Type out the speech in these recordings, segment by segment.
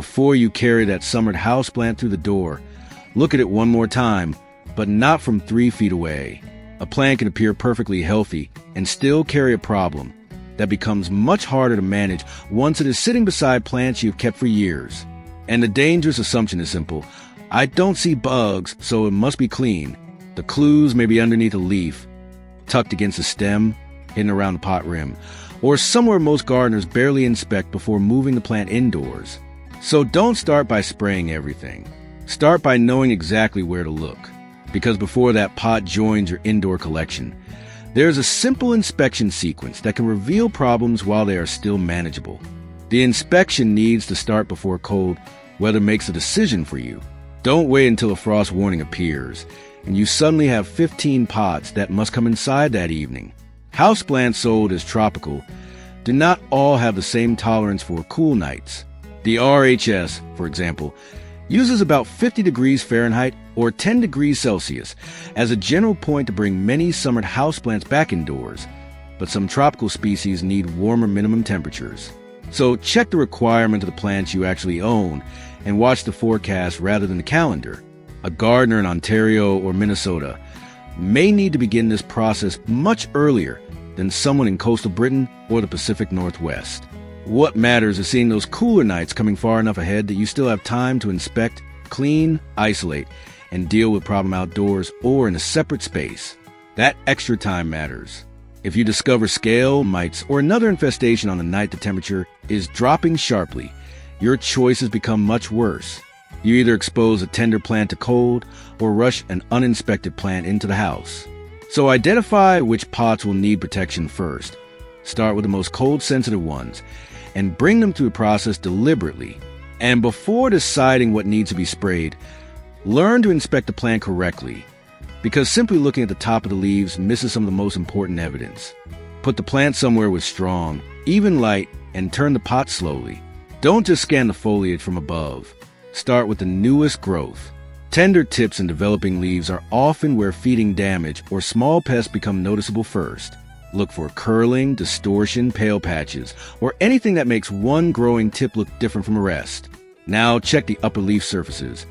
Before you carry that summered houseplant through the door, look at it one more time, but not from 3 feet away. A plant can appear perfectly healthy and still carry a problem that becomes much harder to manage once it is sitting beside plants you've kept for years. And the dangerous assumption is simple. I don't see bugs, so it must be clean. The clues may be underneath a leaf, tucked against a stem, hidden around the pot rim, or somewhere most gardeners barely inspect before moving the plant indoors. So don't start by spraying everything. Start by knowing exactly where to look, because before that pot joins your indoor collection, there's a simple inspection sequence that can reveal problems while they are still manageable. The inspection needs to start before cold weather makes a decision for you. Don't wait until a frost warning appears, and you suddenly have 15 pots that must come inside that evening. Houseplants sold as tropical do not all have the same tolerance for cool nights. The RHS, for example, uses about 50 degrees Fahrenheit or 10 degrees Celsius as a general point to bring many summered houseplants back indoors, but some tropical species need warmer minimum temperatures. So check the requirement of the plants you actually own and watch the forecast rather than the calendar. A gardener in Ontario or Minnesota may need to begin this process much earlier than someone in coastal Britain or the Pacific Northwest. What matters is seeing those cooler nights coming far enough ahead that you still have time to inspect, clean, isolate, and deal with problem outdoors or in a separate space. That extra time matters. If you discover scale, mites, or another infestation on the night the temperature is dropping sharply, your choices become much worse. You either expose a tender plant to cold or rush an uninspected plant into the house. So identify which pots will need protection first. Start with the most cold-sensitive ones and bring them through the process deliberately. And before deciding what needs to be sprayed, learn to inspect the plant correctly, because simply looking at the top of the leaves misses some of the most important evidence. Put the plant somewhere with strong, even light, and turn the pot slowly. Don't just scan the foliage from above. Start with the newest growth. Tender tips and developing leaves are often where feeding damage or small pests become noticeable first. Look for curling, distortion, pale patches, or anything that makes one growing tip look different from the rest. Now check the upper leaf surfaces,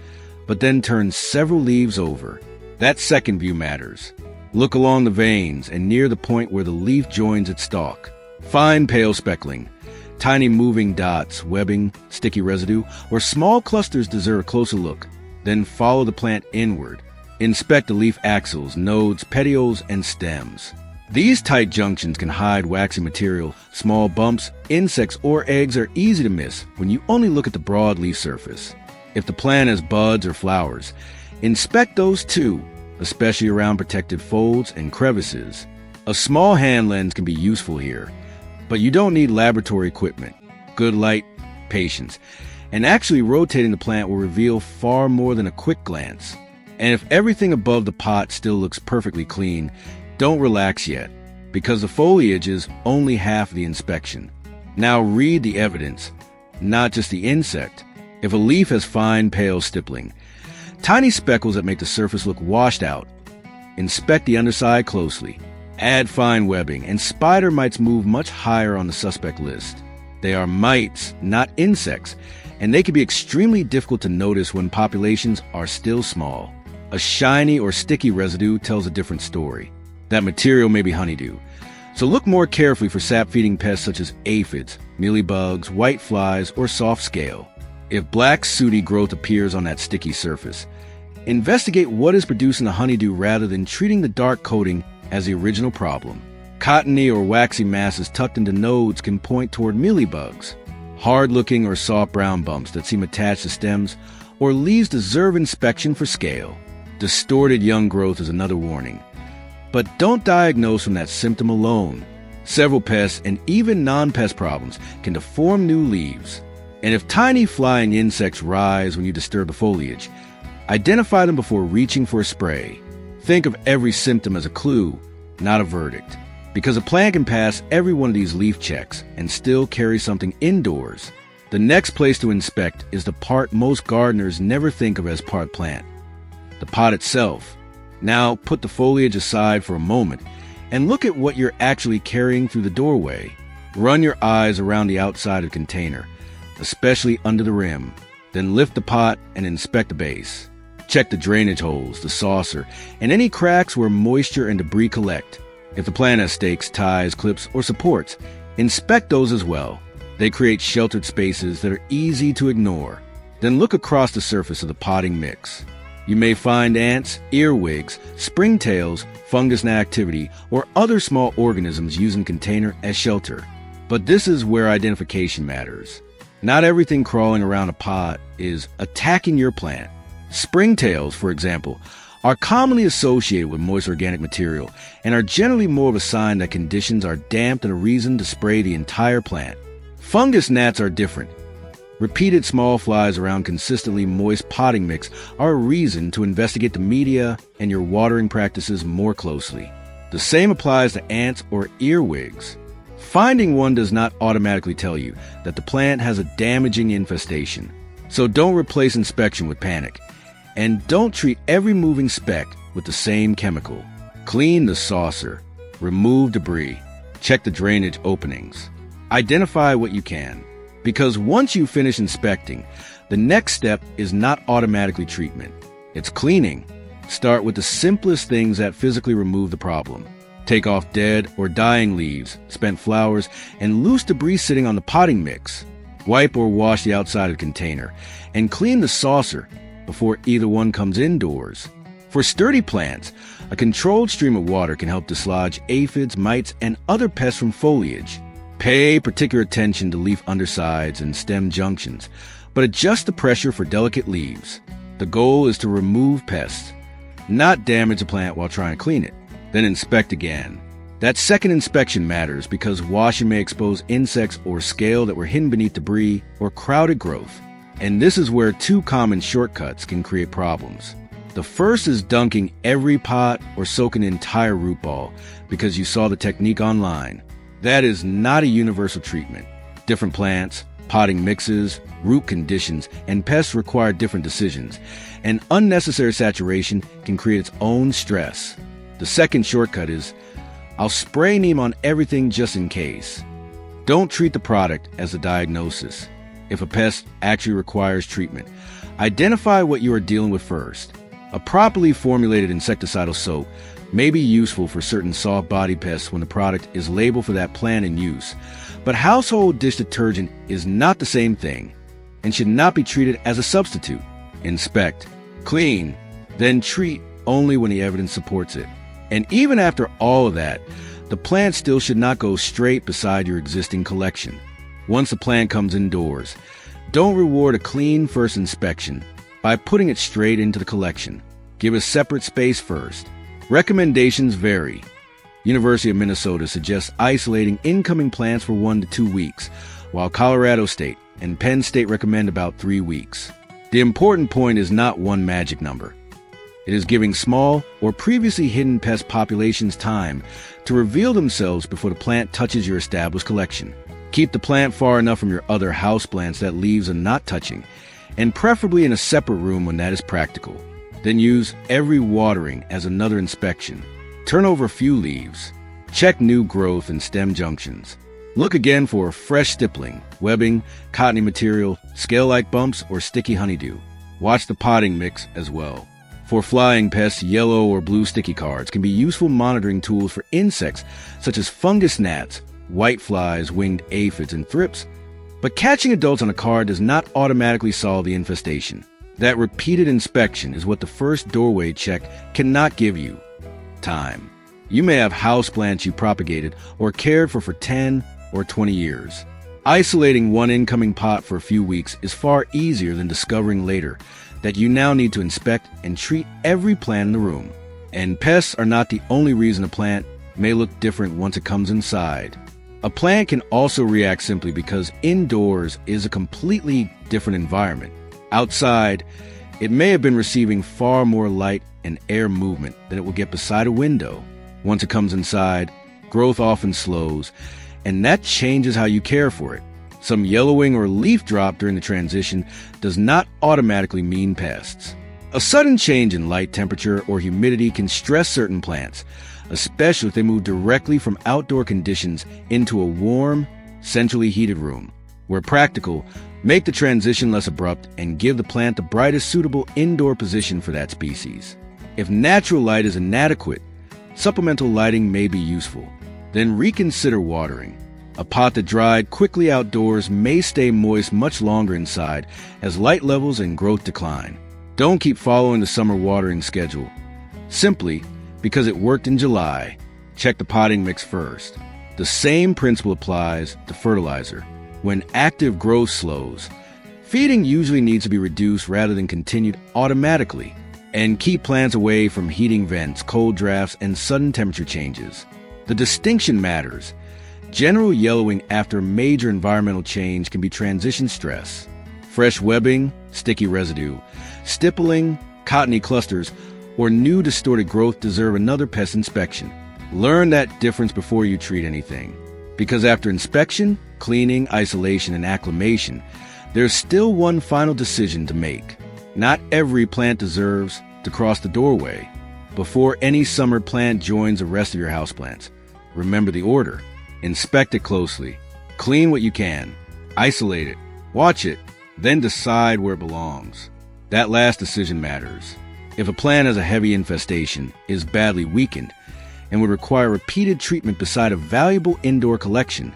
but then turn several leaves over. That second view matters. Look along the veins and near the point where the leaf joins its stalk. Find pale speckling. Tiny moving dots, webbing, sticky residue, or small clusters deserve a closer look. Then follow the plant inward. Inspect the leaf axils, nodes, petioles, and stems. These tight junctions can hide waxy material. Small bumps, insects, or eggs are easy to miss when you only look at the broad leaf surface. If the plant has buds or flowers, inspect those too, especially around protected folds and crevices. A small hand lens can be useful here, but you don't need laboratory equipment. Good light, patience, and actually rotating the plant will reveal far more than a quick glance. And if everything above the pot still looks perfectly clean, don't relax yet, because the foliage is only half the inspection. Now read the evidence, not just the insect. If a leaf has fine, pale stippling, tiny speckles that make the surface look washed out, inspect the underside closely. Add fine webbing, and spider mites move much higher on the suspect list. They are mites, not insects, and they can be extremely difficult to notice when populations are still small. A shiny or sticky residue tells a different story. That material may be honeydew, so look more carefully for sap-feeding pests such as aphids, mealybugs, whiteflies, or soft scale. If black sooty growth appears on that sticky surface, investigate what is producing the honeydew rather than treating the dark coating as the original problem. Cottony or waxy masses tucked into nodes can point toward mealybugs. Hard-looking or soft brown bumps that seem attached to stems or leaves deserve inspection for scale. Distorted young growth is another warning. But don't diagnose from that symptom alone. Several pests and even non-pest problems can deform new leaves. And if tiny flying insects rise when you disturb the foliage, identify them before reaching for a spray. Think of every symptom as a clue, not a verdict. Because a plant can pass every one of these leaf checks and still carry something indoors. The next place to inspect is the part most gardeners never think of as part plant, the pot itself. Now put the foliage aside for a moment and look at what you're actually carrying through the doorway. Run your eyes around the outside of the container. especially under the rim. Then lift the pot and inspect the base. Check the drainage holes, the saucer, and any cracks where moisture and debris collect. If the plant has stakes, ties, clips, or supports, inspect those as well. They create sheltered spaces that are easy to ignore. Then look across the surface of the potting mix. You may find ants, earwigs, springtails, fungus gnat activity, or other small organisms using container as shelter. But this is where identification matters. Not everything crawling around a pot is attacking your plant. Springtails, for example, are commonly associated with moist organic material and are generally more of a sign that conditions are damp than a reason to spray the entire plant. Fungus gnats are different. Repeated small flies around consistently moist potting mix are a reason to investigate the media and your watering practices more closely. The same applies to ants or earwigs. Finding one does not automatically tell you that the plant has a damaging infestation. So don't replace inspection with panic. And don't treat every moving speck with the same chemical. Clean the saucer. Remove debris. Check the drainage openings. Identify what you can. Because once you finish inspecting, the next step is not automatically treatment. It's cleaning. Start with the simplest things that physically remove the problem. Take off dead or dying leaves, spent flowers, and loose debris sitting on the potting mix. Wipe or wash the outside of the container, and clean the saucer before either one comes indoors. For sturdy plants, a controlled stream of water can help dislodge aphids, mites, and other pests from foliage. Pay particular attention to leaf undersides and stem junctions, but adjust the pressure for delicate leaves. The goal is to remove pests, not damage the plant while trying to clean it. Then inspect again. That second inspection matters because washing may expose insects or scale that were hidden beneath debris or crowded growth. And this is where two common shortcuts can create problems. The first is dunking every pot or soaking an entire root ball because you saw the technique online. That is not a universal treatment. Different plants, potting mixes, root conditions, and pests require different decisions, and unnecessary saturation can create its own stress. The second shortcut is, I'll spray neem on everything just in case. Don't treat the product as a diagnosis. If a pest actually requires treatment, identify what you are dealing with first. A properly formulated insecticidal soap may be useful for certain soft-bodied pests when the product is labeled for that plant in use, but household dish detergent is not the same thing and should not be treated as a substitute. Inspect, clean, then treat only when the evidence supports it. And even after all of that, the plant still should not go straight beside your existing collection. Once the plant comes indoors, don't reward a clean first inspection by putting it straight into the collection. Give a separate space first. Recommendations vary. University of Minnesota suggests isolating incoming plants for 1 to 2 weeks, while Colorado State and Penn State recommend about 3 weeks. The important point is not one magic number. It is giving small or previously hidden pest populations time to reveal themselves before the plant touches your established collection. Keep the plant far enough from your other houseplants that leaves are not touching, and preferably in a separate room when that is practical. Then use every watering as another inspection. Turn over a few leaves. Check new growth and stem junctions. Look again for fresh stippling, webbing, cottony material, scale-like bumps, or sticky honeydew. Watch the potting mix as well. For flying pests, yellow or blue sticky cards can be useful monitoring tools for insects such as fungus gnats, whiteflies, winged aphids, and thrips. But catching adults on a card does not automatically solve the infestation. That repeated inspection is what the first doorway check cannot give you. Time. You may have houseplants you propagated or cared for 10 or 20 years. Isolating one incoming pot for a few weeks is far easier than discovering later that you now need to inspect and treat every plant in the room. And pests are not the only reason a plant may look different once it comes inside. A plant can also react simply because indoors is a completely different environment. Outside, it may have been receiving far more light and air movement than it will get beside a window. Once it comes inside, growth often slows, and that changes how you care for it. Some yellowing or leaf drop during the transition does not automatically mean pests. A sudden change in light temperature or humidity can stress certain plants, especially if they move directly from outdoor conditions into a warm, centrally heated room. Where practical, Make the transition less abrupt and give the plant the brightest suitable indoor position for that species. If natural light is inadequate, supplemental lighting may be useful. Then reconsider watering. A pot that dried quickly outdoors may stay moist much longer inside as light levels and growth decline. Don't keep following the summer watering schedule. Simply because it worked in July, check the potting mix first. The same principle applies to fertilizer. When active growth slows, feeding usually needs to be reduced rather than continued automatically. And keep plants away from heating vents, cold drafts, and sudden temperature changes. The distinction matters. General yellowing after major environmental change can be transition stress. Fresh webbing, sticky residue, stippling, cottony clusters, or new distorted growth deserve another pest inspection. Learn that difference before you treat anything. Because after inspection, cleaning, isolation, and acclimation, there's still one final decision to make. Not every plant deserves to cross the doorway. Before any summer plant joins the rest of your houseplants, remember the order. Inspect it closely. Clean what you can. Isolate it. Watch it. Then decide where it belongs. That last decision matters. If a plant has a heavy infestation, is badly weakened, and would require repeated treatment beside a valuable indoor collection,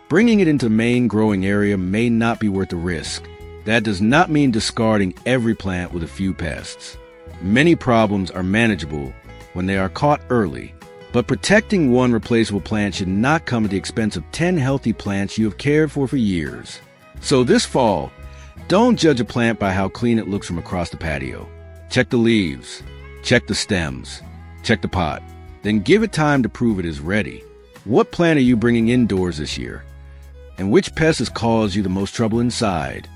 bringing it into the main growing area may not be worth the risk. That does not mean discarding every plant with a few pests. Many problems are manageable when they are caught early, but protecting one replaceable plant should not come at the expense of 10 healthy plants you have cared for years. So this fall, don't judge a plant by how clean it looks from across the patio. Check the leaves, check the stems, check the pot, then give it time to prove it is ready. What plant are you bringing indoors this year? And which pest has caused you the most trouble inside?